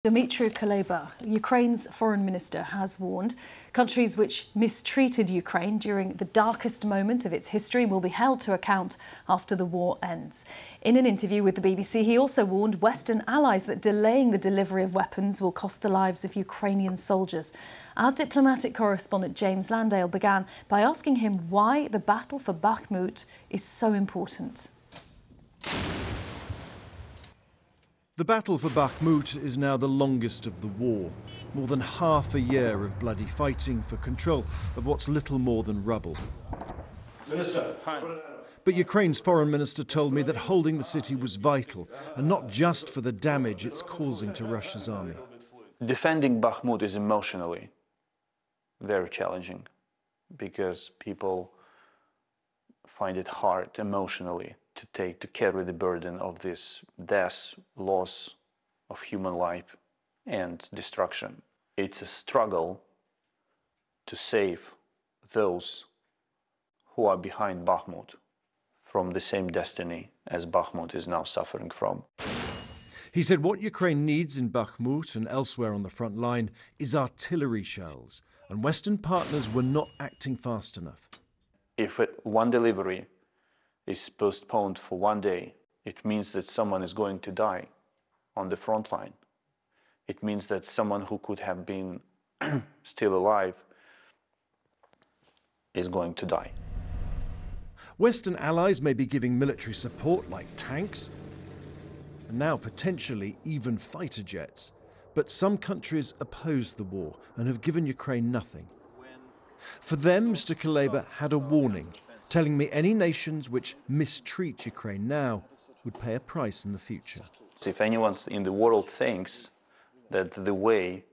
Dmytro Kuleba, Ukraine's foreign minister, has warned countries which mistreated Ukraine during the darkest moment of its history will be held to account after the war ends. In an interview with the BBC, he also warned Western allies that delaying the delivery of weapons will cost the lives of Ukrainian soldiers. Our diplomatic correspondent James Landale began by asking him why the battle for Bakhmut is so important. The battle for Bakhmut is now the longest of the war. More than half a year of bloody fighting for control of what's little more than rubble. Minister, hi. But Ukraine's foreign minister told me that holding the city was vital, and not just for the damage it's causing to Russia's army. Defending Bakhmut is emotionally very challenging because people find it hard emotionally to carry the burden of this death, loss of human life and destruction. It's a struggle to save those who are behind Bakhmut from the same destiny as Bakhmut is now suffering from. He said what Ukraine needs in Bakhmut and elsewhere on the front line is artillery shells, and Western partners were not acting fast enough. If one delivery is postponed for one day, it means that someone is going to die on the front line. It means that someone who could have been still alive is going to die. Western allies may be giving military support like tanks, and now potentially even fighter jets. But some countries oppose the war and have given Ukraine nothing. For them, Mr. Kuleba had a warning, telling me any nations which mistreat Ukraine now would pay a price in the future. If anyone in the world thinks that the way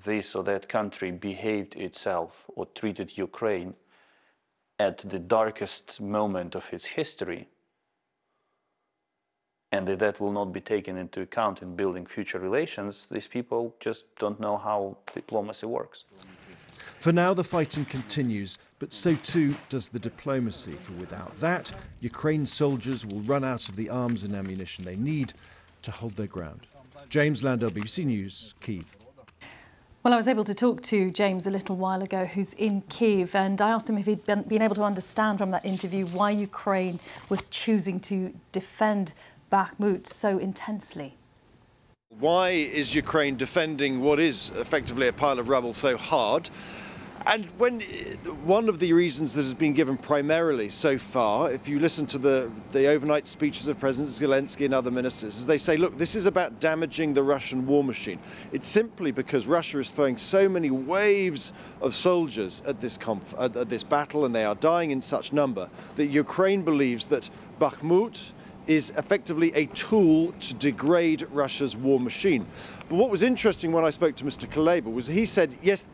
this or that country behaved itself or treated Ukraine at the darkest moment of its history, and that will not be taken into account in building future relations, these people just don't know how diplomacy works. For now, the fighting continues, but so too does the diplomacy, for without that, Ukraine's soldiers will run out of the arms and ammunition they need to hold their ground. James Landale, BBC News, Kyiv. Well, I was able to talk to James a little while ago, who's in Kyiv, and I asked him if he'd been able to understand from that interview why Ukraine was choosing to defend Bakhmut so intensely. Why is Ukraine defending what is effectively a pile of rubble so hard? And one of the reasons that has been given primarily so far, if you listen to the overnight speeches of President Zelensky and other ministers, is they say, look, this is about damaging the Russian war machine. It's simply because Russia is throwing so many waves of soldiers at this battle, and they are dying in such number, that Ukraine believes that Bakhmut is effectively a tool to degrade Russia's war machine. But what was interesting when I spoke to Mr. Kuleba was he said, yes,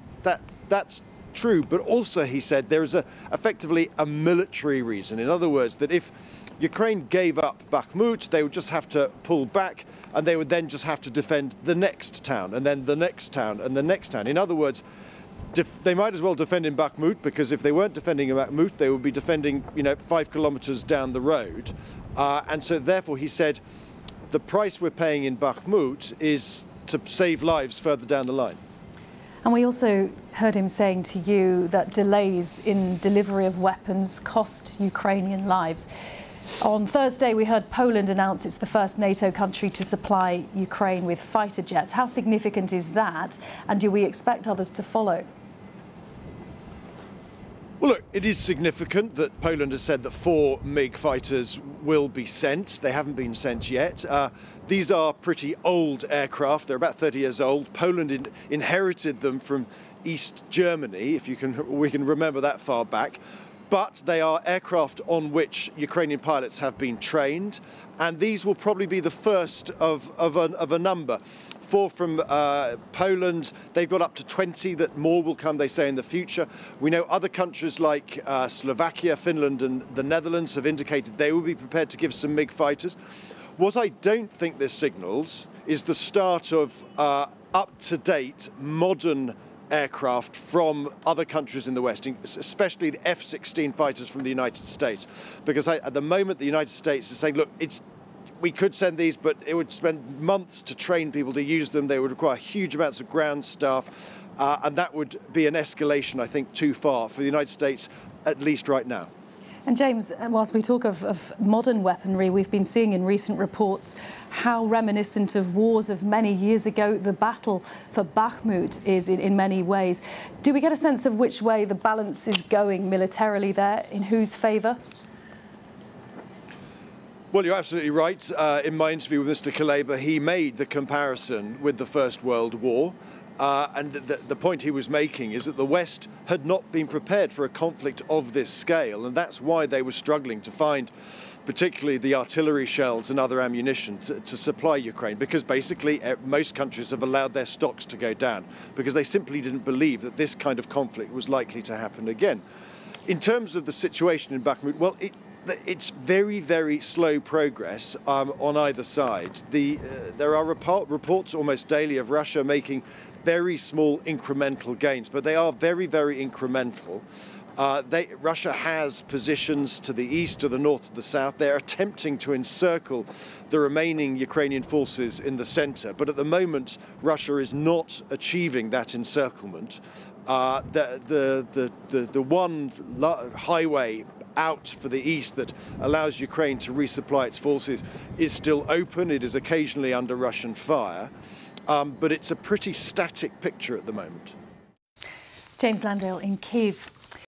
that's true, but also he said there is effectively a military reason. In other words, that if Ukraine gave up Bakhmut, they would just have to pull back, and they would then just have to defend the next town, and then the next town, and the next town. In other words, they might as well defend in Bakhmut, because if they weren't defending in Bakhmut, they would be defending, 5 kilometers down the road. And so therefore he said, the price we're paying in Bakhmut is to save lives further down the line. And we also heard him saying to you that delays in delivery of weapons cost Ukrainian lives. On Thursday, we heard Poland announce it's the first NATO country to supply Ukraine with fighter jets. How significant is that? And do we expect others to follow? Well, look, it is significant that Poland has said that 4 MiG fighters will be sent. They haven't been sent yet. These are pretty old aircraft. They're about 30 years old. Poland inherited them from East Germany, if we can remember that far back. But they are aircraft on which Ukrainian pilots have been trained, and these will probably be the first of a number. 4 from Poland. They've got up to 20, that more will come, they say, in the future. We know other countries like Slovakia, Finland and the Netherlands have indicated they will be prepared to give some MiG fighters. What I don't think this signals is the start of up-to-date, modern aircraft from other countries in the West, especially the F-16 fighters from the United States. Because at the moment, the United States is saying, look, we could send these, but it would spend months to train people to use them. They would require huge amounts of ground staff, and that would be an escalation, I think, too far for the United States, at least right now. And James, whilst we talk of modern weaponry, we've been seeing in recent reports how reminiscent of wars of many years ago the battle for Bakhmut is in many ways. Do we get a sense of which way the balance is going militarily there, in whose favour? Well, you're absolutely right. In my interview with Mr. Kuleba, he made the comparison with the First World War. And the point he was making is that the West had not been prepared for a conflict of this scale, and that's why they were struggling to find particularly the artillery shells and other ammunition to supply Ukraine, because basically most countries have allowed their stocks to go down because they simply didn't believe that this kind of conflict was likely to happen again. In terms of the situation in Bakhmut, well, it's very, very slow progress on either side. There are reports almost daily of Russia making very small incremental gains, but they are very, very incremental. Russia has positions to the east, to the north, to the south. They're attempting to encircle the remaining Ukrainian forces in the center, but at the moment, Russia is not achieving that encirclement. The one highway out for the east that allows Ukraine to resupply its forces is still open. It is occasionally under Russian fire, but it's a pretty static picture at the moment. James Landale in Kyiv.